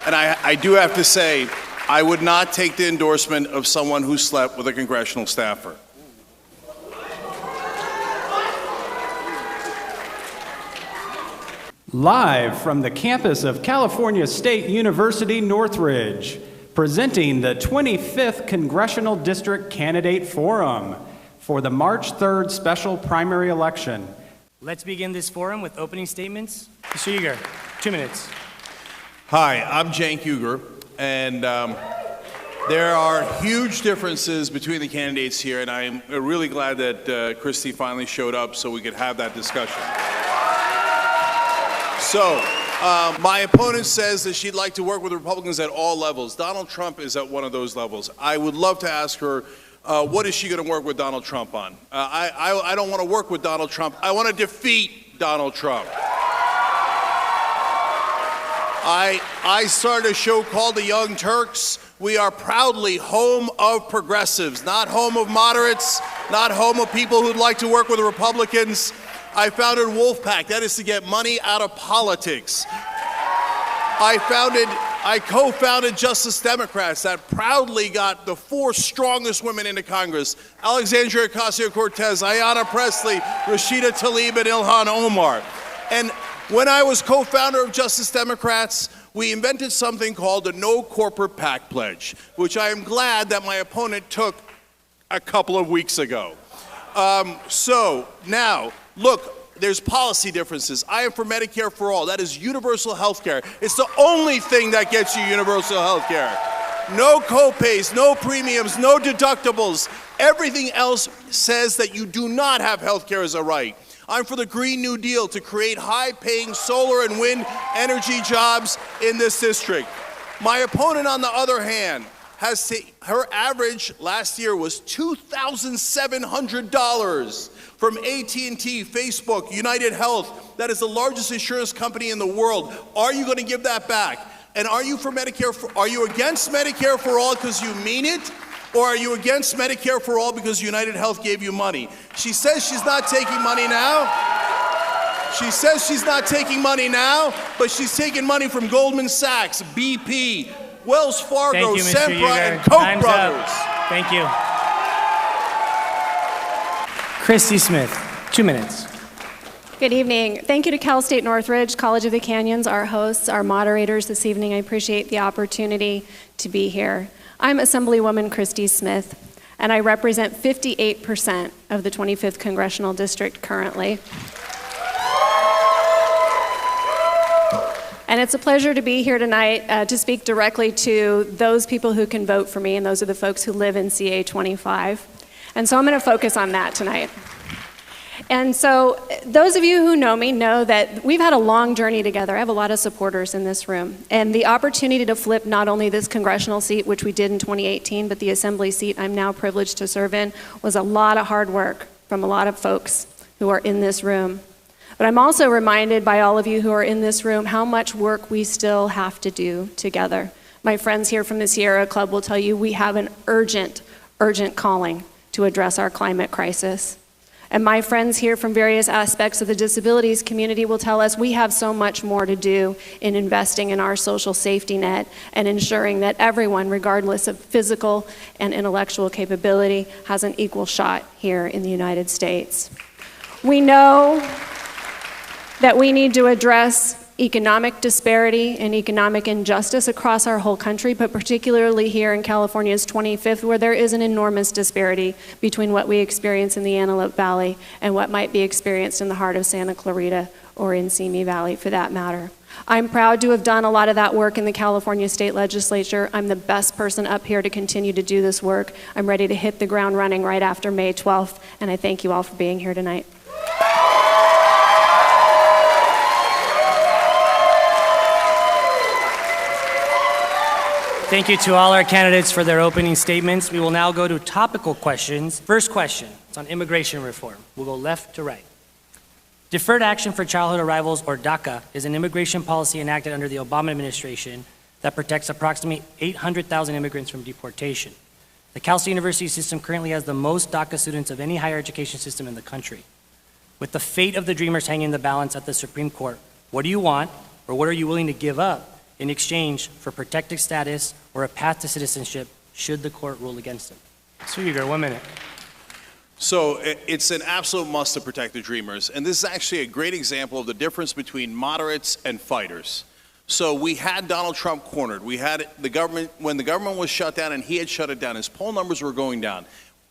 And I do have to say, I would not take the endorsement of someone who slept with a congressional staffer. Live from the campus of California State University, Northridge, presenting the 25th Congressional District Candidate Forum for the March 3rd special primary election. Let's begin this forum with opening statements. Mr. Uygur, 2 minutes. Hi, I'm Cenk Uygur, and there are huge differences between the candidates here, and I'm really glad that Christy finally showed up so we could have that discussion. So, my opponent says that she'd like to work with Republicans at all levels. Donald Trump is at one of those levels. I would love to ask her, what is she going to work with Donald Trump on? I don't want to work with Donald Trump. I want to defeat Donald Trump. I started a show called The Young Turks. We are proudly home of progressives, not home of moderates, not home of people who'd like to work with Republicans. I founded Wolfpack. That is to get money out of politics. I co-founded Justice Democrats that proudly got the 4 strongest women into Congress: Alexandria Ocasio-Cortez, Ayanna Pressley, Rashida Tlaib, and Ilhan Omar. And when I was co-founder of Justice Democrats, we invented something called the No Corporate PAC Pledge, which I am glad that my opponent took a couple of weeks ago. So now, look, there's policy differences. I am for Medicare for all. That is universal health care. It's the only thing that gets you universal health care. No co-pays, no premiums, no deductibles. Everything else says that you do not have health care as a right. I'm for the Green New Deal to create high-paying solar and wind energy jobs in this district. My opponent, on the other hand, her average last year was $2,700 from AT&T, Facebook, United Health. That is the largest insurance company in the world. Are you going to give that back? And are you for Medicare? Are you against Medicare for all because you mean it? Or are you against Medicare for all because United Health gave you money? She says she's not taking money now. She says she's not taking money now, but she's taking money from Goldman Sachs, BP, Wells Fargo, Sempra, and Koch Time's brothers. Up. Thank you. Christy Smith, 2 minutes. Good evening. Thank you to Cal State Northridge, College of the Canyons, our hosts, our moderators this evening. I appreciate the opportunity to be here. I'm Assemblywoman Christy Smith, and I represent 58% of the 25th Congressional District currently. And it's a pleasure to be here tonight to speak directly to those people who can vote for me, and those are the folks who live in CA 25. And so I'm going to focus on that tonight. And so those of you who know me know that we've had a long journey together. I have a lot of supporters in this room. And the opportunity to flip not only this congressional seat, which we did in 2018, but the assembly seat I'm now privileged to serve in, was a lot of hard work from a lot of folks who are in this room. But I'm also reminded by all of you who are in this room how much work we still have to do together. My friends here from the Sierra Club will tell you we have an urgent calling to address our climate crisis. And my friends here from various aspects of the disabilities community will tell us we have so much more to do in investing in our social safety net and ensuring that everyone, regardless of physical and intellectual capability, has an equal shot here in the United States. We know that we need to address economic disparity and economic injustice across our whole country, but particularly here in California's 25th, where there is an enormous disparity between what we experience in the Antelope Valley and what might be experienced in the heart of Santa Clarita or in Simi Valley, for that matter. I'm proud to have done a lot of that work in the California State Legislature. I'm the best person up here to continue to do this work. I'm ready to hit the ground running right after May 12th, and I thank you all for being here tonight. Thank you to all our candidates for their opening statements. We will now go to topical questions. First question, it's on immigration reform. We'll go left to right. Deferred Action for Childhood Arrivals, or DACA, is an immigration policy enacted under the Obama administration that protects approximately 800,000 immigrants from deportation. The Cal State University system currently has the most DACA students of any higher education system in the country. With the fate of the Dreamers hanging in the balance at the Supreme Court, what do you want, or what are you willing to give up in exchange for protected status or a path to citizenship should the court rule against them. Mr. Uygur, 1 minute. So it's an absolute must to protect the Dreamers, and this is actually a great example of the difference between moderates and fighters. So we had Donald Trump cornered. We had the government, when the government was shut down and he had shut it down, his poll numbers were going down.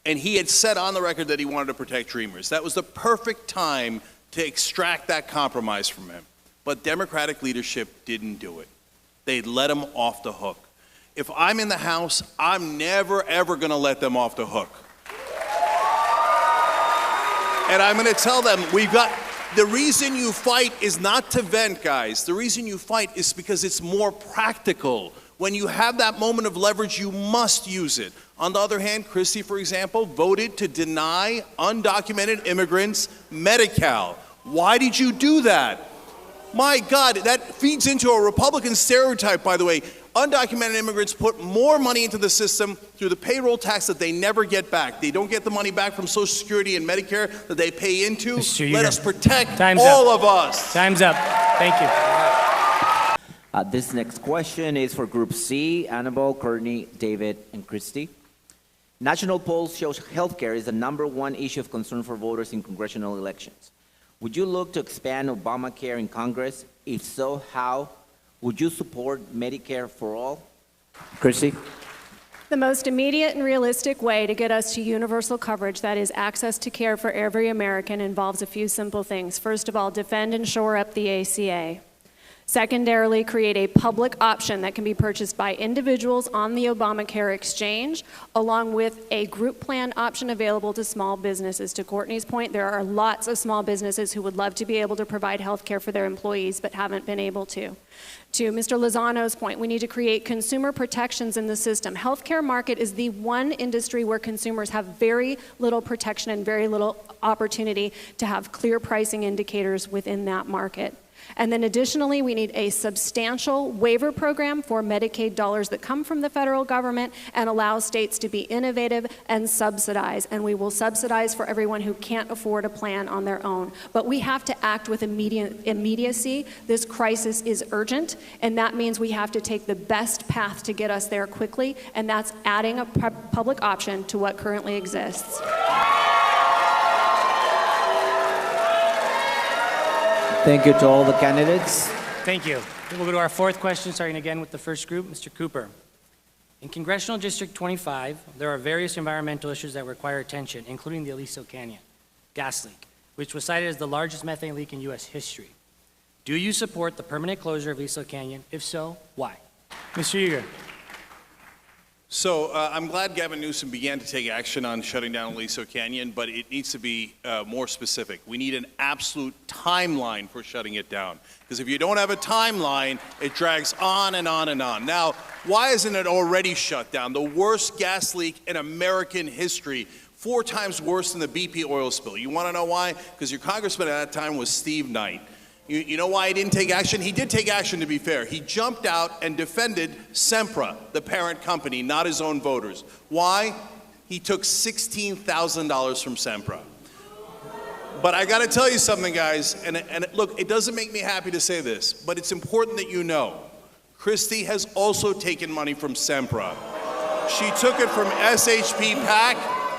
And he had said on the record that he wanted to protect Dreamers. That was the perfect time to extract that compromise from him. But Democratic leadership didn't do it. They let him off the hook. If I'm in the House, I'm never, ever going to let them off the hook. And I'm going to tell them, the reason you fight is not to vent, guys. The reason you fight is because it's more practical. When you have that moment of leverage, you must use it. On the other hand, Christy, for example, voted to deny undocumented immigrants Medi-Cal. Why did you do that? My God, that feeds into a Republican stereotype, by the way. Undocumented immigrants put more money into the system through the payroll tax that they never get back. They don't get the money back from Social Security and Medicare that they pay into. Let us protect all of us. Time's up. Thank you. This next question is for Group C, Annabelle, Courtney, David, and Christy. National polls show healthcare is the #1 issue of concern for voters in congressional elections. Would you look to expand Obamacare in Congress? If so, how? Would you support Medicare for all? Christy? The most immediate and realistic way to get us to universal coverage, that is access to care for every American, involves a few simple things. First of all, defend and shore up the ACA. Secondarily, create a public option that can be purchased by individuals on the Obamacare exchange, along with a group plan option available to small businesses. To Courtney's point, there are lots of small businesses who would love to be able to provide health care for their employees but haven't been able to. To Mr. Lozano's point, we need to create consumer protections in the system. Healthcare market is the one industry where consumers have very little protection and very little opportunity to have clear pricing indicators within that market. And then additionally, we need a substantial waiver program for Medicaid dollars that come from the federal government and allow states to be innovative and subsidize. And we will subsidize for everyone who can't afford a plan on their own. But we have to act with immediacy. This crisis is urgent, and that means we have to take the best path to get us there quickly, and that's adding a public option to what currently exists. Thank you to all the candidates. Thank you. We'll go to our fourth question, starting again with the first group. Mr. Cooper. In Congressional District 25, there are various environmental issues that require attention, including the Aliso Canyon gas leak, which was cited as the largest methane leak in U.S. history. Do you support the permanent closure of Aliso Canyon? If so, why? Mr. Uygur. So I'm glad Gavin Newsom began to take action on shutting down Aliso Canyon, but it needs to be more specific. We need an absolute timeline for shutting it down. Because if you don't have a timeline, it drags on and on and on. Now, why isn't it already shut down? The worst gas leak in American history, 4 times worse than the BP oil spill. You want to know why? Because your congressman at that time was Steve Knight. You know why he didn't take action? He did take action, to be fair. He jumped out and defended Sempra, the parent company, not his own voters. Why? He took $16,000 from Sempra. But I got to tell you something, guys, and look, it doesn't make me happy to say this, but it's important that you know. Christy has also taken money from Sempra. She took it from SHP PAC.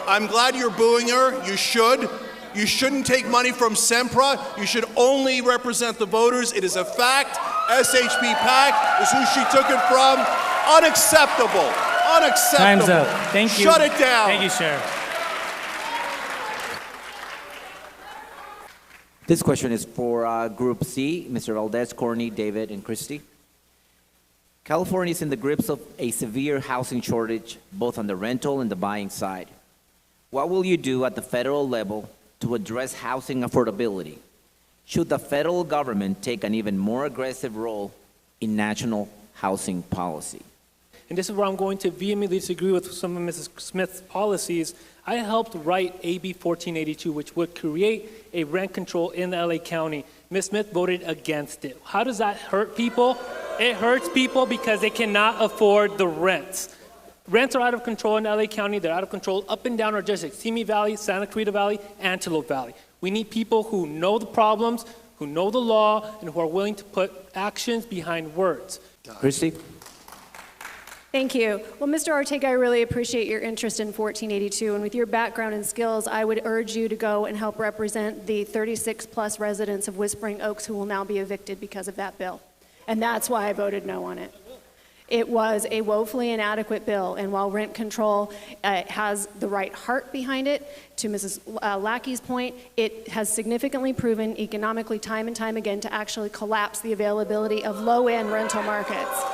I'm glad you're booing her. You should. You shouldn't take money from Sempra. You should only represent the voters. It is a fact. SHP PAC is who she took it from. Unacceptable. Unacceptable. Time's up. Thank you. Shut it down. Thank you, sir. This question is for Group C, Mr. Valdez, Courtney, David, and Christy. California is in the grips of a severe housing shortage, both on the rental and the buying side. What will you do at the federal level to address housing affordability? Should the federal government take an even more aggressive role in national housing policy? And this is where I'm going to vehemently disagree with some of Mrs. Smith's policies. I helped write AB 1482, which would create a rent control in LA County. Ms. Smith voted against it. How does that hurt people? It hurts people because they cannot afford the rents. Rents are out of control in LA County. They're out of control up and down our districts, Simi Valley, Santa Clarita Valley, Antelope Valley. We need people who know the problems, who know the law, and who are willing to put actions behind words. Christy? Thank you. Well, Mr. Ortega, I really appreciate your interest in 1482, and with your background and skills, I would urge you to go and help represent the 36-plus residents of Whispering Oaks who will now be evicted because of that bill. And that's why I voted no on it. It was a woefully inadequate bill, and while rent control has the right heart behind it, to Mrs. Lackey's point, it has significantly proven economically time and time again to actually collapse the availability of low-end rental markets.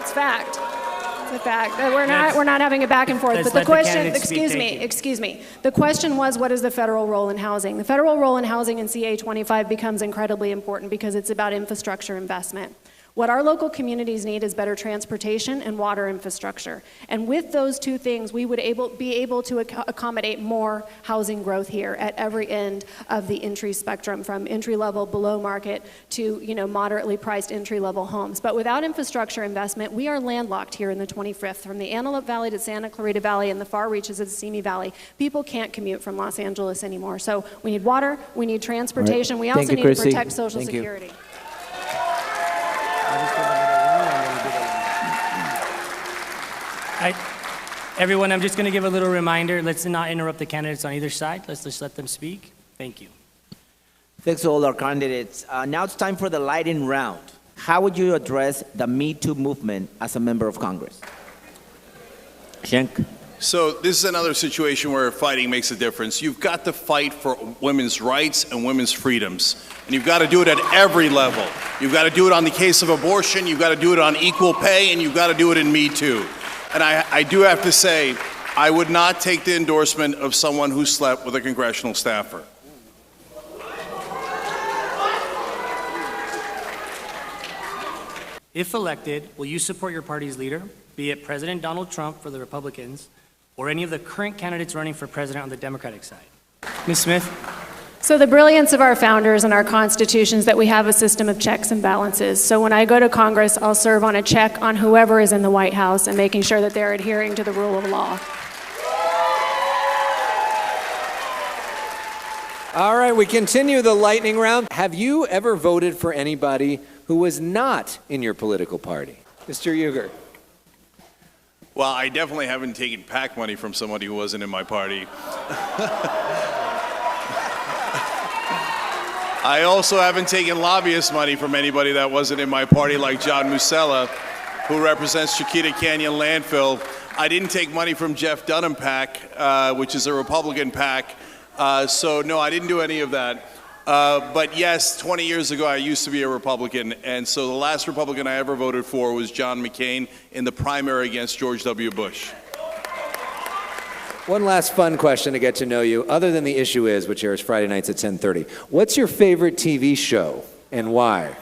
It's fact. It's a fact. We're not having a back and forth. But the question, excuse me. The question was, what is the federal role in housing? The federal role in housing in CA 25 becomes incredibly important because it's about infrastructure investment. What our local communities need is better transportation and water infrastructure. And with those two things, we would be able to accommodate more housing growth here at every end of the entry spectrum, from entry-level below market to moderately priced entry-level homes. But without infrastructure investment, we are landlocked here in the 25th. From the Antelope Valley to Santa Clarita Valley and the far reaches of the Simi Valley, people can't commute from Los Angeles anymore. So we need water, we need transportation, we also need to protect Social Security. Everyone, I'm just going to give a little reminder. Let's not interrupt the candidates on either side. Let's just let them speak. Thank you. Thanks to all our candidates. Now it's time for the lightning round. How would you address the Me Too movement as a member of Congress? Cenk? So this is another situation where fighting makes a difference. You've got to fight for women's rights and women's freedoms. And you've got to do it at every level. You've got to do it on the case of abortion, you've got to do it on equal pay, and you've got to do it in Me Too. And I do have to say, I would not take the endorsement of someone who slept with a congressional staffer. If elected, will you support your party's leader, be it President Donald Trump for the Republicans, or any of the current candidates running for president on the Democratic side? Ms. Smith? So the brilliance of our founders and our Constitution is that we have a system of checks and balances. So when I go to Congress, I'll serve on a check on whoever is in the White House and making sure that they're adhering to the rule of law. All right, we continue the lightning round. Have you ever voted for anybody who was not in your political party? Mr. Uygur. Well, I definitely haven't taken PAC money from somebody who wasn't in my party. I also haven't taken lobbyist money from anybody that wasn't in my party, like John Musella, who represents Chiquita Canyon Landfill. I didn't take money from Jeff Dunham PAC, which is a Republican PAC. So no, I didn't do any of that. But yes, 20 years ago, I used to be a Republican. And so the last Republican I ever voted for was John McCain in the primary against George W. Bush. One last fun question to get to know you, other than The Issue Is, which airs Friday nights at 10:30. What's your favorite TV show and why?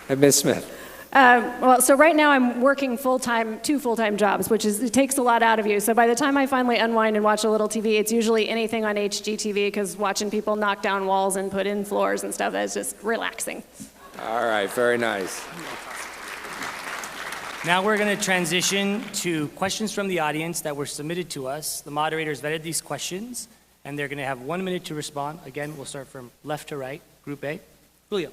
And Ms. Smith. Well, so right now I'm working full-time, 2 full-time jobs, it takes a lot out of you. So by the time I finally unwind and watch a little TV, it's usually anything on HGTV, because watching people knock down walls and put in floors and stuff, that's just relaxing. All right, very nice. Now we're going to transition to questions from the audience that were submitted to us. The moderators vetted these questions, and they're going to have 1 minute to respond. Again, we'll start from left to right. Group A. Julio.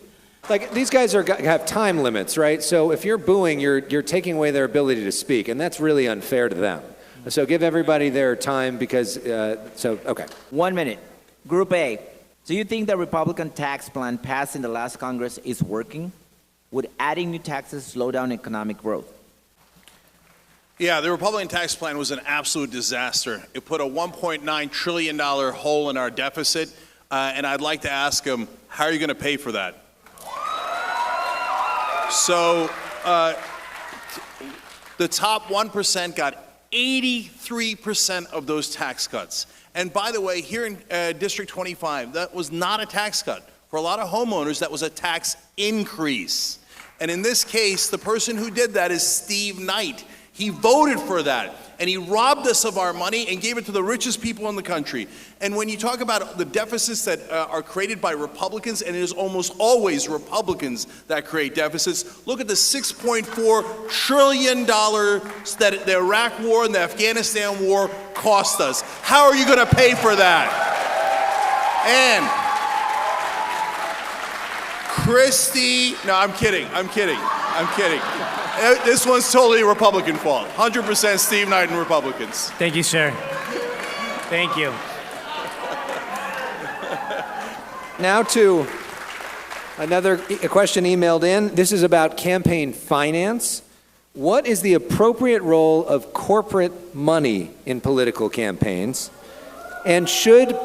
Like, these guys have time limits, right? So if you're booing, you're taking away their ability to speak, and that's really unfair to them. So give everybody their time because, okay. 1 minute. Group A. Do you think the Republican tax plan passed in the last Congress is working? Would adding new taxes slow down economic growth? Yeah, the Republican tax plan was an absolute disaster. It put a $1.9 trillion hole in our deficit, and I'd like to ask them, how are you going to pay for that? So the top 1% got 83% of those tax cuts. And by the way, here in District 25, that was not a tax cut. For a lot of homeowners, that was a tax increase. And in this case, the person who did that is Steve Knight. He voted for that, and he robbed us of our money and gave it to the richest people in the country. And when you talk about the deficits that are created by Republicans, and it is almost always Republicans that create deficits, look at the $6.4 trillion that the Iraq War and the Afghanistan War cost us. How are you going to pay for that? And Christy, no, I'm kidding. I'm kidding. This one's totally Republican fault. 100% Steve Knight and Republicans. Thank you, sir. Thank you. Now to another question emailed in. This is about campaign finance. What is the appropriate role of corporate money in political campaigns? And should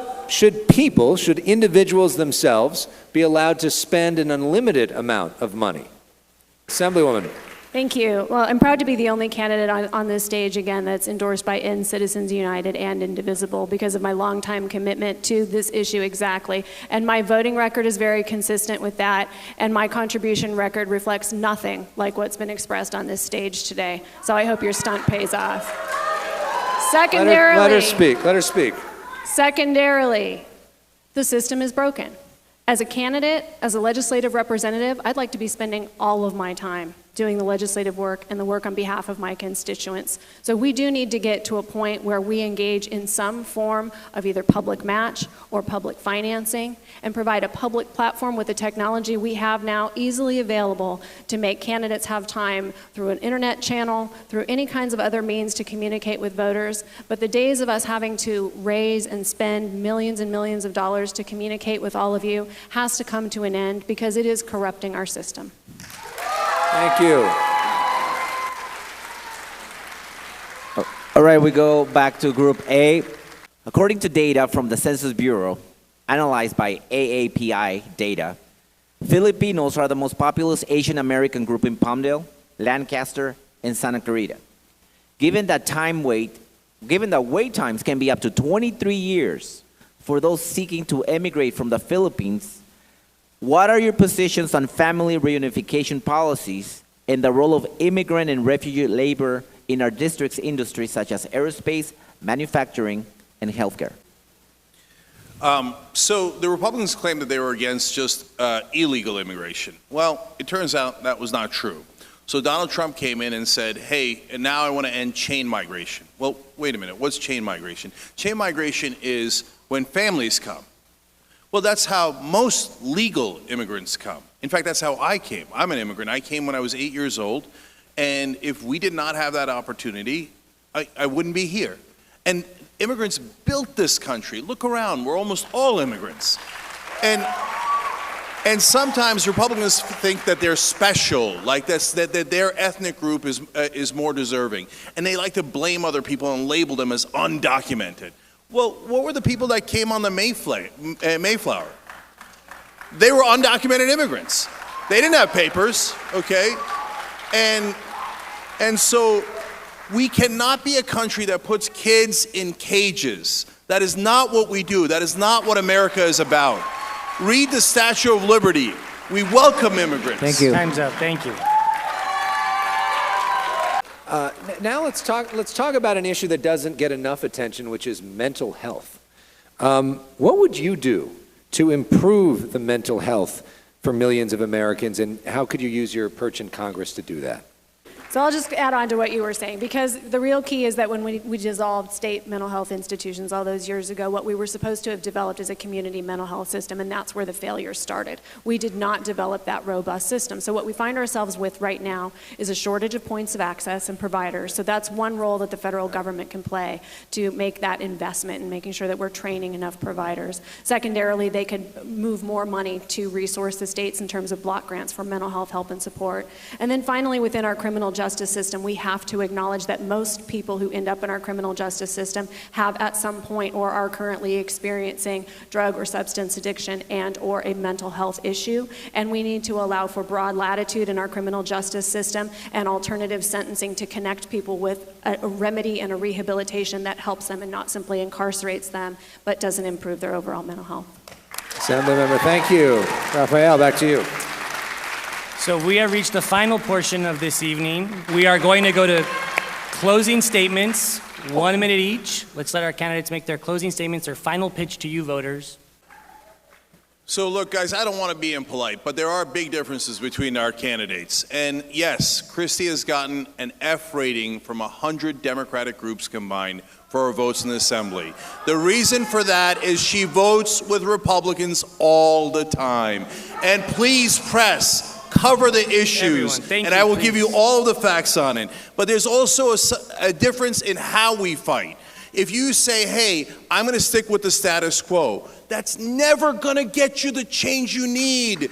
individuals themselves be allowed to spend an unlimited amount of money? Assemblywoman. Thank you. Well, I'm proud to be the only candidate on this stage, again, that's endorsed by End Citizens United and Indivisible because of my longtime commitment to this issue exactly. And my voting record is very consistent with that, and my contribution record reflects nothing like what's been expressed on this stage today. So I hope your stunt pays off. Secondarily, let her speak. Secondarily, the system is broken. As a candidate, as a legislative representative, I'd like to be spending all of my time doing the legislative work and the work on behalf of my constituents. So we do need to get to a point where we engage in some form of either public match or public financing and provide a public platform with the technology we have now easily available to make candidates have time through an internet channel, through any kinds of other means to communicate with voters. But the days of us having to raise and spend millions and millions of dollars to communicate with all of you has to come to an end because it is corrupting our system. Thank you. All right, we go back to Group A. According to data from the Census Bureau, analyzed by AAPI data, Filipinos are the most populous Asian American group in Palmdale, Lancaster, and Santa Clarita. Given that wait times can be up to 23 years for those seeking to emigrate from the Philippines, what are your positions on family reunification policies and the role of immigrant and refugee labor in our district's industries such as aerospace, manufacturing, and healthcare? So the Republicans claimed that they were against just illegal immigration. Well, it turns out that was not true. So Donald Trump came in and said, hey, and now I want to end chain migration. Well, wait a minute, what's chain migration? Chain migration is when families come. Well, that's how most legal immigrants come. In fact, that's how I came. I'm an immigrant. I came when I was 8 years old, and if we did not have that opportunity, I wouldn't be here. And immigrants built this country. Look around, we're almost all immigrants. And sometimes Republicans think that they're special, like this, that their ethnic group is more deserving. And they like to blame other people and label them as undocumented. Well, what were the people that came on the Mayflower? They were undocumented immigrants. They didn't have papers, okay? And so we cannot be a country that puts kids in cages. That is not what we do. That is not what America is about. Read the Statue of Liberty. We welcome immigrants. Thank you. Time's up. Thank you. Now let's talk about an issue that doesn't get enough attention, which is mental health. What would you do to improve the mental health for millions of Americans, and how could you use your perch in Congress to do that? So I'll just add on to what you were saying, because the real key is that when we dissolved state mental health institutions all those years ago, what we were supposed to have developed is a community mental health system, and that's where the failure started. We did not develop that robust system. So what we find ourselves with right now is a shortage of points of access and providers. So that's one role that the federal government can play to make that investment in making sure that we're training enough providers. Secondarily, they could move more money to resource the states in terms of block grants for mental health help and support. And then finally, within our criminal justice system, we have to acknowledge that most people who end up in our criminal justice system have at some point or are currently experiencing drug or substance addiction and or a mental health issue. And we need to allow for broad latitude in our criminal justice system and alternative sentencing to connect people with a remedy and a rehabilitation that helps them and not simply incarcerates them, but doesn't improve their overall mental health. Assemblymember, thank you. Rafael, back to you. So we have reached the final portion of this evening. We are going to go to closing statements, 1 minute each. Let's let our candidates make their closing statements, their final pitch to you voters. So look, guys, I don't want to be impolite, but there are big differences between our candidates. And yes, Christy has gotten an F rating from 100 Democratic groups combined for her votes in the Assembly. The reason for that is she votes with Republicans all the time. And please press cover the issues, Everyone, thank and you, I will give please. you all of the facts on it. But there's also a difference in how we fight. If you say, hey, I'm going to stick with the status quo, that's never going to get you the change you need.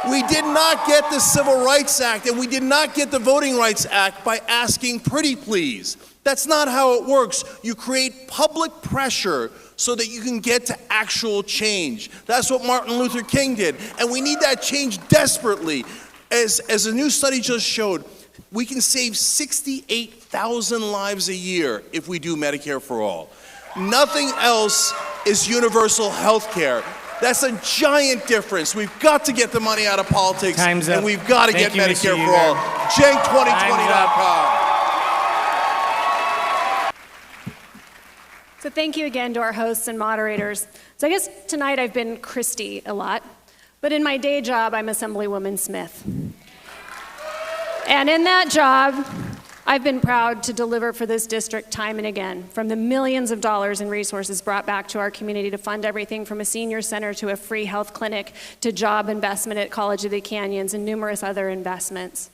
We did not get the Civil Rights Act, and we did not get the Voting Rights Act by asking pretty please. That's not how it works. You create public pressure so that you can get to actual change. That's what Martin Luther King did, and we need that change desperately. As a new study just showed, we can save 68,000 lives a year if we do Medicare for all. Nothing else is universal health care. That's a giant difference. We've got to get the money out of politics, Time's up. and we've got to Thank get you, Medicare Mr. for all. Uygur. Cenk2020.com. So thank you again to our hosts and moderators. So I guess tonight I've been Christy a lot, but in my day job, I'm Assemblywoman Smith. And in that job, I've been proud to deliver for this district time and again, from the millions of dollars in resources brought back to our community to fund everything from a senior center to a free health clinic to job investment at College of the Canyons and numerous other investments.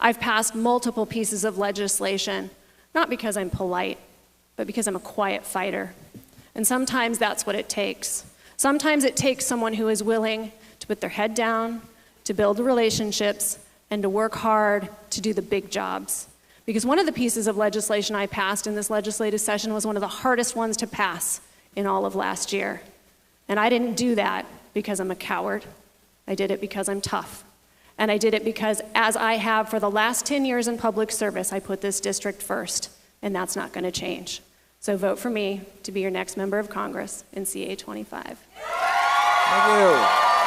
I've passed multiple pieces of legislation, not because I'm polite, but because I'm a quiet fighter. And sometimes that's what it takes. Sometimes it takes someone who is willing to put their head down, to build relationships, and to work hard to do the big jobs. Because one of the pieces of legislation I passed in this legislative session was one of the hardest ones to pass in all of last year. And I didn't do that because I'm a coward. I did it because I'm tough. And I did it because, as I have for the last 10 years in public service, I put this district first, and that's not going to change. So vote for me to be your next member of Congress in CA 25. Thank you.